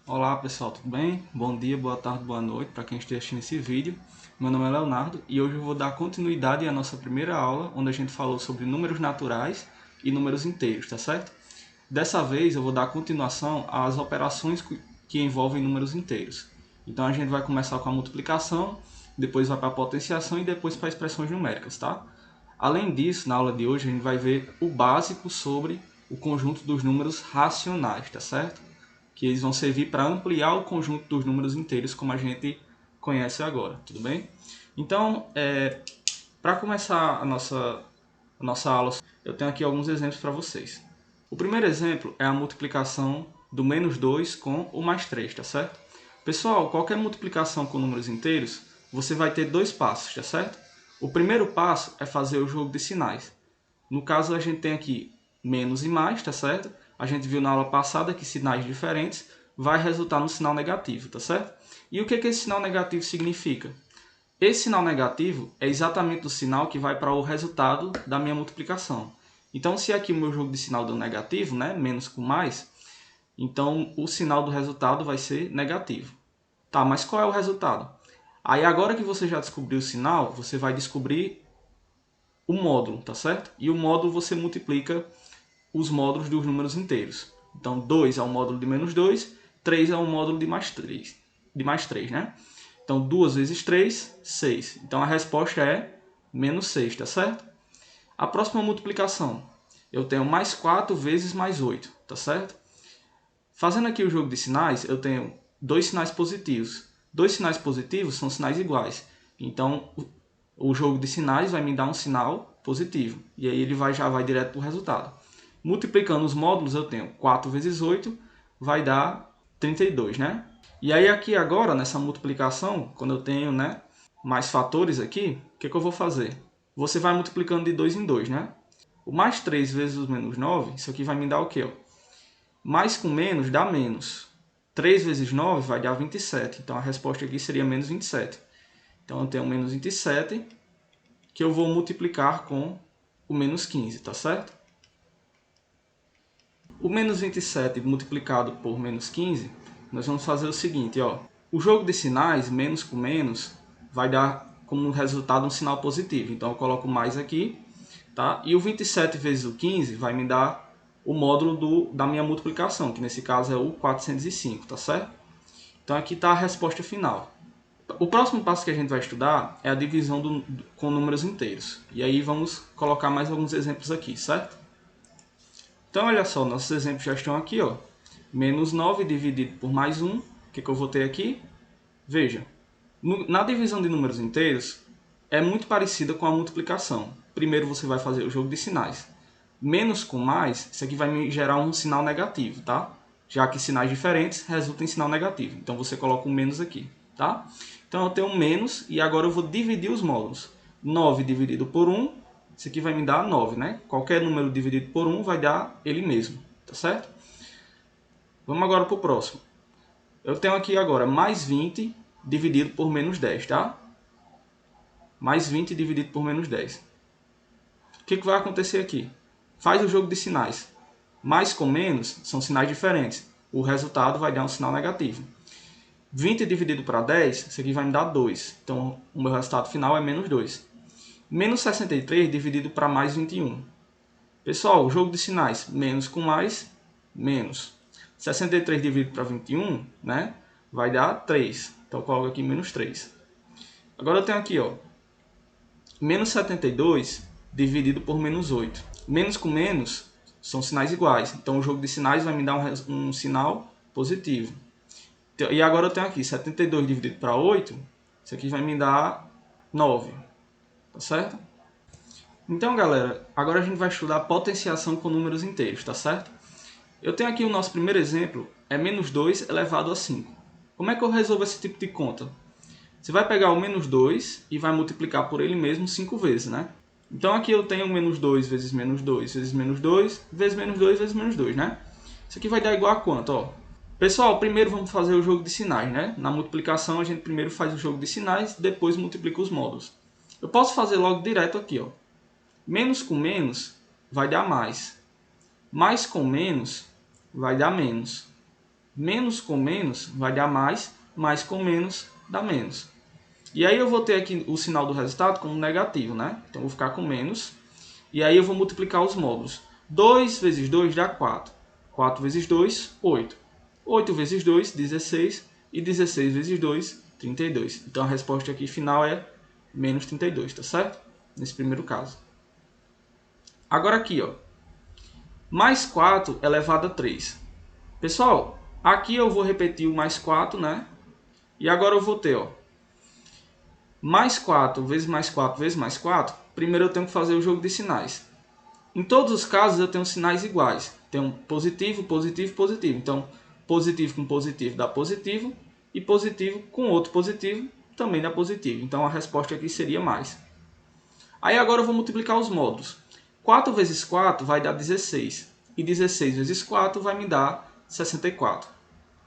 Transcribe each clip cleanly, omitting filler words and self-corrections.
Olá pessoal, tudo bem? Bom dia, boa tarde, boa noite para quem esteja assistindo esse vídeo. Meu nome é Leonardo e hoje eu vou dar continuidade à nossa primeira aula, onde a gente falou sobre números naturais e números inteiros, tá certo? Dessa vez eu vou dar continuação às operações que envolvem números inteiros. Então a gente vai começar com a multiplicação, depois vai para a potenciação e depois para expressões numéricas, tá? Além disso, na aula de hoje a gente vai ver o básico sobre o conjunto dos números racionais, tá certo? Que eles vão servir para ampliar o conjunto dos números inteiros como a gente conhece agora, tudo bem? Então, para começar a nossa aula, eu tenho aqui alguns exemplos para vocês. O primeiro exemplo é a multiplicação do menos 2 com o mais 3, tá certo? Pessoal, qualquer multiplicação com números inteiros, você vai ter dois passos, tá certo? O primeiro passo é fazer o jogo de sinais. No caso, a gente tem aqui menos e mais, tá certo? A gente viu na aula passada que sinais diferentes vai resultar no sinal negativo, tá certo? E o que esse sinal negativo significa? Esse sinal negativo é exatamente o sinal que vai para o resultado da minha multiplicação. Então, se aqui o meu jogo de sinal deu negativo, né, menos com mais, então o sinal do resultado vai ser negativo. Tá, mas qual é o resultado? Aí agora que você já descobriu o sinal, você vai descobrir o módulo, tá certo? E o módulo você multiplica os módulos dos números inteiros. Então, 2 é o módulo de menos 2, 3 é o módulo de mais 3, né? Então, 2 vezes 3, 6. Então, a resposta é menos 6, tá certo? A próxima multiplicação, eu tenho mais 4 vezes mais 8, tá certo? Fazendo aqui o jogo de sinais, eu tenho dois sinais positivos. Dois sinais positivos são sinais iguais. Então, o jogo de sinais vai me dar um sinal positivo. E aí ele já vai direto para o resultado. Multiplicando os módulos, eu tenho 4 vezes 8, vai dar 32, né? E aí aqui agora, nessa multiplicação, quando eu tenho, né, mais fatores aqui, o que eu vou fazer? Você vai multiplicando de 2 em 2, né? O mais 3 vezes o menos 9, isso aqui vai me dar o quê? Mais com menos dá menos. 3 vezes 9 vai dar 27. Então a resposta aqui seria menos 27. Então eu tenho menos 27 que eu vou multiplicar com o menos 15, tá certo? O menos 27 multiplicado por menos 15, nós vamos fazer o seguinte, ó. O jogo de sinais, menos com menos, vai dar como resultado um sinal positivo. Então eu coloco mais aqui, tá? E o 27 vezes o 15 vai me dar o módulo da minha multiplicação, que nesse caso é o 405, tá certo? Então aqui está a resposta final. O próximo passo que a gente vai estudar é a divisão com números inteiros. E aí vamos colocar mais alguns exemplos aqui, certo? Então olha só, nossos exemplos já estão aqui, ó. Menos 9 dividido por mais 1, o que eu vou ter aqui? Veja, na divisão de números inteiros, é muito parecida com a multiplicação. Primeiro você vai fazer o jogo de sinais. Menos com mais, isso aqui vai me gerar um sinal negativo, tá? Já que sinais diferentes resultam em sinal negativo. Então você coloca um menos aqui, tá? Então eu tenho um menos e agora eu vou dividir os módulos. 9 dividido por 1, isso aqui vai me dar 9, né? Qualquer número dividido por 1 vai dar ele mesmo, tá certo? Vamos agora para o próximo. Eu tenho aqui agora mais 20 dividido por menos 10, tá? Mais 20 dividido por menos 10. O que vai acontecer aqui? Faz o jogo de sinais. Mais com menos são sinais diferentes. O resultado vai dar um sinal negativo. 20 dividido para 10, isso aqui vai me dar 2. Então, o meu resultado final é menos 2. Menos 63 dividido para mais 21. Pessoal, o jogo de sinais, menos com mais, menos. 63 dividido para 21, né, vai dar 3. Então, eu coloco aqui menos 3. Agora eu tenho aqui, ó, menos 72 dividido por menos 8. Menos com menos são sinais iguais. Então, o jogo de sinais vai me dar um sinal positivo. E agora eu tenho aqui 72 dividido para 8. Isso aqui vai me dar 9. Tá certo? Então, galera, agora a gente vai estudar potenciação com números inteiros, tá certo? Eu tenho aqui o nosso primeiro exemplo, é menos 2 elevado a 5. Como é que eu resolvo esse tipo de conta? Você vai pegar o menos 2 e vai multiplicar por ele mesmo 5 vezes, né? Então aqui eu tenho menos 2 vezes menos 2 vezes menos 2 vezes menos 2 vezes menos 2, né? Isso aqui vai dar igual a quanto, ó? Pessoal, primeiro vamos fazer o jogo de sinais, né? Na multiplicação a gente primeiro faz o jogo de sinais, depois multiplica os módulos. Eu posso fazer logo direto aqui, ó. Menos com menos vai dar mais. Mais com menos vai dar menos. Menos com menos vai dar mais, mais com menos dá menos. E aí eu vou ter aqui o sinal do resultado como negativo, né? Então eu vou ficar com menos. E aí eu vou multiplicar os módulos. 2 vezes 2 dá 4. 4 vezes 2, 8. 8 vezes 2, 16. E 16 vezes 2, 32. Então a resposta aqui final é menos 32, tá certo? Nesse primeiro caso. Agora aqui, ó. Mais 4 elevado a 3. Pessoal, aqui eu vou repetir o mais 4, né? E agora eu vou ter, ó, mais 4 vezes mais 4 vezes mais 4. Primeiro eu tenho que fazer o jogo de sinais. Em todos os casos eu tenho sinais iguais. Tenho positivo, positivo, positivo. Então, positivo com positivo dá positivo. E positivo com outro positivo também dá positivo. Então, a resposta aqui seria mais. Aí agora eu vou multiplicar os módulos. 4 vezes 4 vai dar 16. E 16 vezes 4 vai me dar 64.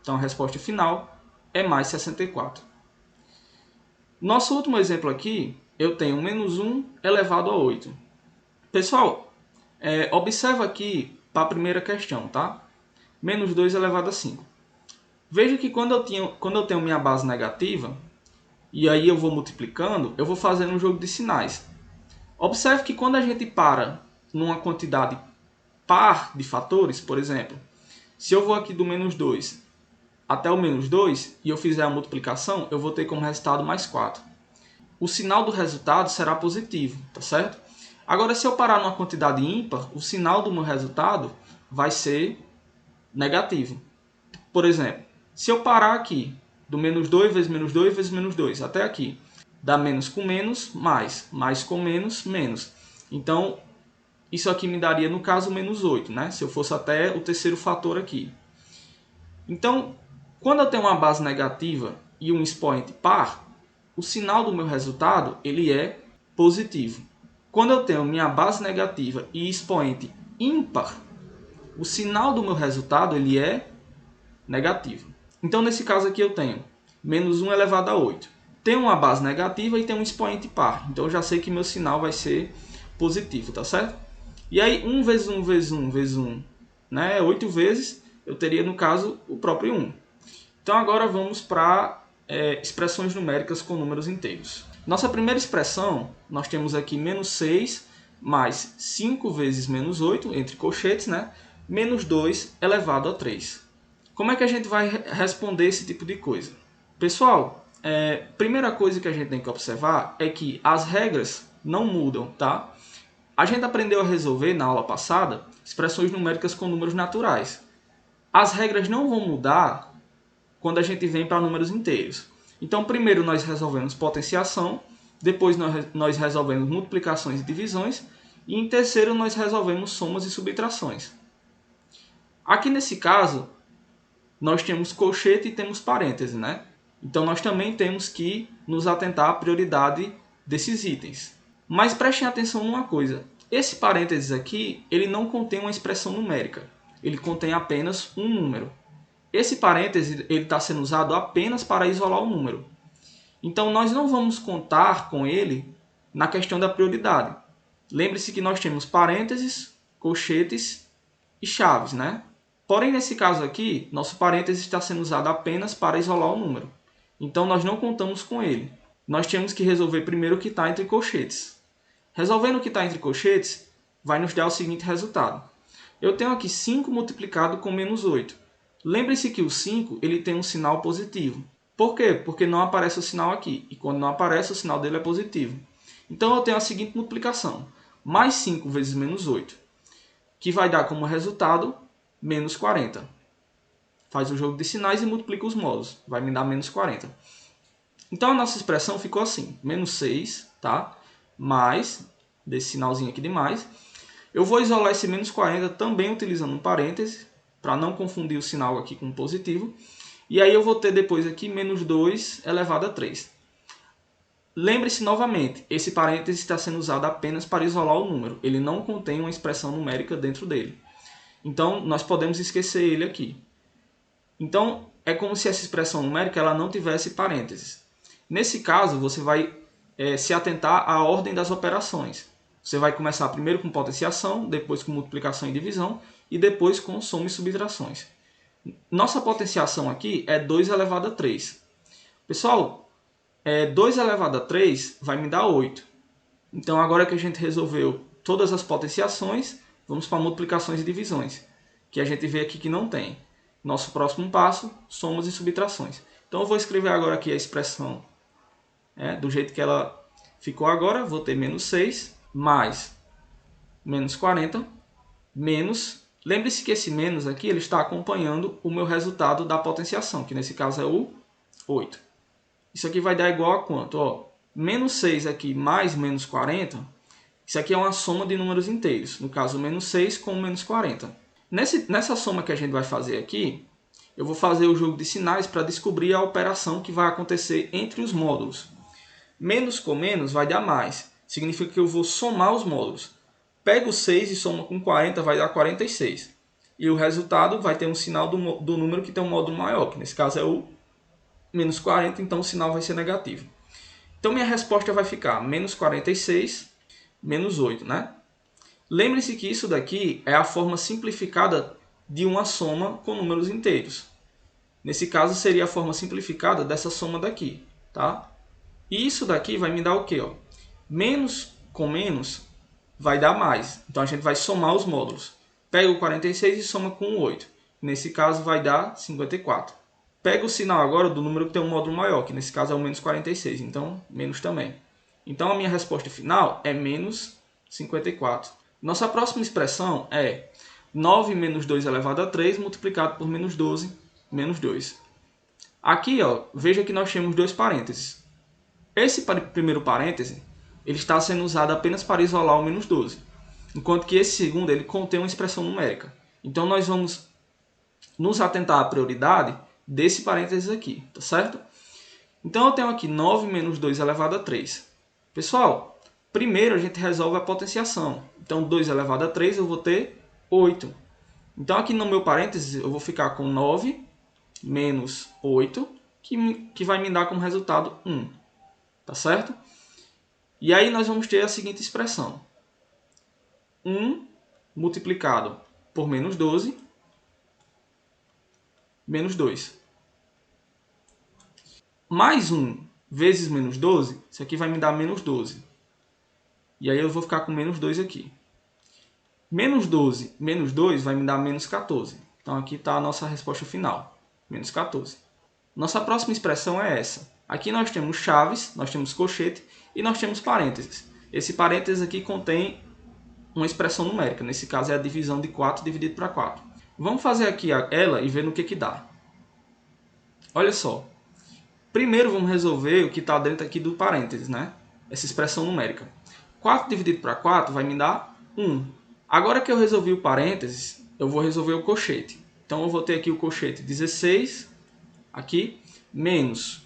Então, a resposta final é mais 64. Nosso último exemplo aqui, eu tenho menos 1 elevado a 8. Pessoal, observa aqui para a primeira questão, tá? Menos 2 elevado a 5. Veja que quando eu tenho minha base negativa, e aí eu vou multiplicando, eu vou fazendo um jogo de sinais. Observe que quando a gente para numa quantidade par de fatores, por exemplo, se eu vou aqui do menos 2 até o menos 2 e eu fizer a multiplicação, eu vou ter como resultado mais 4. O sinal do resultado será positivo, tá certo? Agora, se eu parar numa quantidade ímpar, o sinal do meu resultado vai ser negativo. Por exemplo, se eu parar aqui, do menos 2 vezes menos 2 vezes menos 2, até aqui, dá menos com menos, mais. Mais com menos, menos. Então, isso aqui me daria, no caso, menos 8, né? Se eu fosse até o terceiro fator aqui. Então, quando eu tenho uma base negativa e um expoente par, o sinal do meu resultado ele é positivo. Quando eu tenho minha base negativa e expoente ímpar, o sinal do meu resultado ele é negativo. Então, nesse caso aqui eu tenho menos 1 elevado a 8. Tem uma base negativa e tem um expoente par. Então, eu já sei que meu sinal vai ser positivo, tá certo? E aí, 1 vezes 1 vezes 1 vezes 1, né? 8 vezes, eu teria, no caso, o próprio 1. Então, agora vamos para expressões numéricas com números inteiros. Nossa primeira expressão, nós temos aqui menos 6 mais 5 vezes menos 8, entre colchetes, né? Menos 2 elevado a 3. Como é que a gente vai responder esse tipo de coisa? Pessoal, primeira coisa que a gente tem que observar é que as regras não mudam, tá? A gente aprendeu a resolver, na aula passada, expressões numéricas com números naturais. As regras não vão mudar quando a gente vem para números inteiros. Então, primeiro nós resolvemos potenciação, depois nós resolvemos multiplicações e divisões, e em terceiro nós resolvemos somas e subtrações. Aqui nesse caso, nós temos colchete e temos parêntese, né? Então nós também temos que nos atentar à prioridade desses itens. Mas prestem atenção numa coisa. Esse parênteses aqui, ele não contém uma expressão numérica. Ele contém apenas um número. Esse parêntese está sendo usado apenas para isolar o número. Então nós não vamos contar com ele na questão da prioridade. Lembre-se que nós temos parênteses, colchetes e chaves, né? Porém, nesse caso aqui, nosso parêntese está sendo usado apenas para isolar o número. Então, nós não contamos com ele. Nós temos que resolver primeiro o que está entre colchetes. Resolvendo o que está entre colchetes, vai nos dar o seguinte resultado. Eu tenho aqui 5 multiplicado com menos 8. Lembre-se que o 5 ele tem um sinal positivo. Por quê? Porque não aparece o sinal aqui. E quando não aparece, o sinal dele é positivo. Então, eu tenho a seguinte multiplicação. Mais 5 vezes menos 8. Que vai dar como resultado menos 40. Faz o jogo de sinais e multiplica os módulos. Vai me dar menos 40. Então a nossa expressão ficou assim. Menos 6, tá? Mais, desse sinalzinho aqui de mais. Eu vou isolar esse menos 40 também utilizando um parêntese, para não confundir o sinal aqui com positivo. E aí eu vou ter depois aqui menos 2 elevado a 3. Lembre-se novamente, esse parêntese está sendo usado apenas para isolar o número. Ele não contém uma expressão numérica dentro dele. Então, nós podemos esquecer ele aqui. Então, é como se essa expressão numérica ela não tivesse parênteses. Nesse caso, você vai se atentar à ordem das operações. Você vai começar primeiro com potenciação, depois com multiplicação e divisão, e depois com soma e subtrações. Nossa potenciação aqui é 2 elevado a 3. Pessoal, 2 elevado a 3 vai me dar 8. Então, agora que a gente resolveu todas as potenciações, vamos para multiplicações e divisões, que a gente vê aqui que não tem. Nosso próximo passo, somas e subtrações. Então, eu vou escrever agora aqui a expressão do jeito que ela ficou agora. Vou ter menos 6 mais menos 40 menos... Lembre-se que esse menos aqui ele está acompanhando o meu resultado da potenciação, que nesse caso é o 8. Isso aqui vai dar igual a quanto? Ó, menos 6 aqui mais menos 40, isso aqui é uma soma de números inteiros. No caso, menos 6 com menos 40. Nessa soma que a gente vai fazer aqui, eu vou fazer o jogo de sinais para descobrir a operação que vai acontecer entre os módulos. Menos com menos vai dar mais. Significa que eu vou somar os módulos. Pego 6 e soma com 40, vai dar 46. E o resultado vai ter um sinal do número que tem um módulo maior, que nesse caso é o menos 40, então o sinal vai ser negativo. Então minha resposta vai ficar menos 46, menos 8, né? Lembre-se que isso daqui é a forma simplificada de uma soma com números inteiros. Nesse caso seria a forma simplificada dessa soma daqui, tá? E isso daqui vai me dar o quê? Ó? Menos com menos vai dar mais. Então a gente vai somar os módulos. Pega o 46 e soma com o 8. Nesse caso vai dar 54. Pega o sinal agora do número que tem um módulo maior, que nesse caso é o menos 46. Então, menos também. Então a minha resposta final é menos 54. Nossa próxima expressão é 9 menos 2 elevado a 3 multiplicado por menos 12 menos 2. Aqui, ó, veja que nós temos dois parênteses. Esse primeiro parêntese ele está sendo usado apenas para isolar o menos 12, enquanto que esse segundo ele contém uma expressão numérica. Então nós vamos nos atentar à prioridade desse parênteses aqui, tá certo? Então eu tenho aqui 9 menos 2 elevado a 3. Pessoal, primeiro a gente resolve a potenciação. Então 2 elevado a 3 eu vou ter 8. Então aqui no meu parênteses eu vou ficar com 9 menos 8, que vai me dar como resultado 1. Tá certo? E aí nós vamos ter a seguinte expressão. 1 multiplicado por menos 12, menos 2. Mais 1 vezes menos 12, isso aqui vai me dar menos 12. E aí eu vou ficar com menos 2 aqui. Menos 12 menos 2 vai me dar menos 14. Então aqui está a nossa resposta final, menos 14. Nossa próxima expressão é essa. Aqui nós temos chaves, nós temos colchete e nós temos parênteses. Esse parênteses aqui contém uma expressão numérica. Nesse caso é a divisão de 4 dividido para 4. Vamos fazer aqui ela e ver no que dá. Olha só. Primeiro vamos resolver o que está dentro aqui do parênteses, né? Essa expressão numérica. 4 dividido para 4 vai me dar 1. Agora que eu resolvi o parênteses, eu vou resolver o colchete. Então eu vou ter aqui o colchete 16, aqui, menos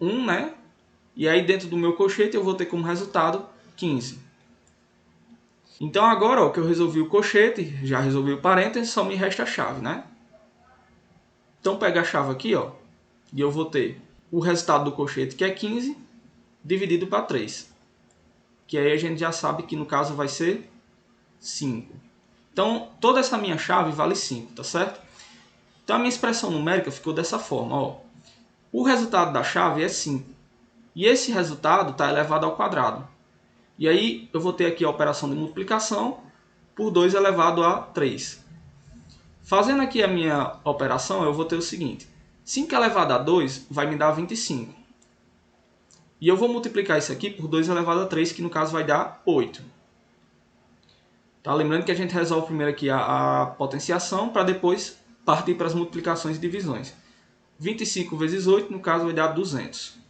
1, né? E aí dentro do meu colchete eu vou ter como resultado 15. Então agora ó, que eu resolvi o colchete, já resolvi o parênteses, só me resta a chave, né? Então pega a chave aqui, ó, e eu vou ter o resultado do colchete, que é 15, dividido para 3. Que aí a gente já sabe que no caso vai ser 5. Então toda essa minha chave vale 5, tá certo? Então a minha expressão numérica ficou dessa forma, ó. O resultado da chave é 5. E esse resultado está elevado ao quadrado. E aí eu vou ter aqui a operação de multiplicação por 2 elevado a 3. Fazendo aqui a minha operação, eu vou ter o seguinte. 5 elevado a 2 vai me dar 25. E eu vou multiplicar isso aqui por 2 elevado a 3, que no caso vai dar 8. Tá? Lembrando que a gente resolve primeiro aqui a potenciação para depois partir para as multiplicações e divisões. 25 vezes 8, no caso, vai dar 200.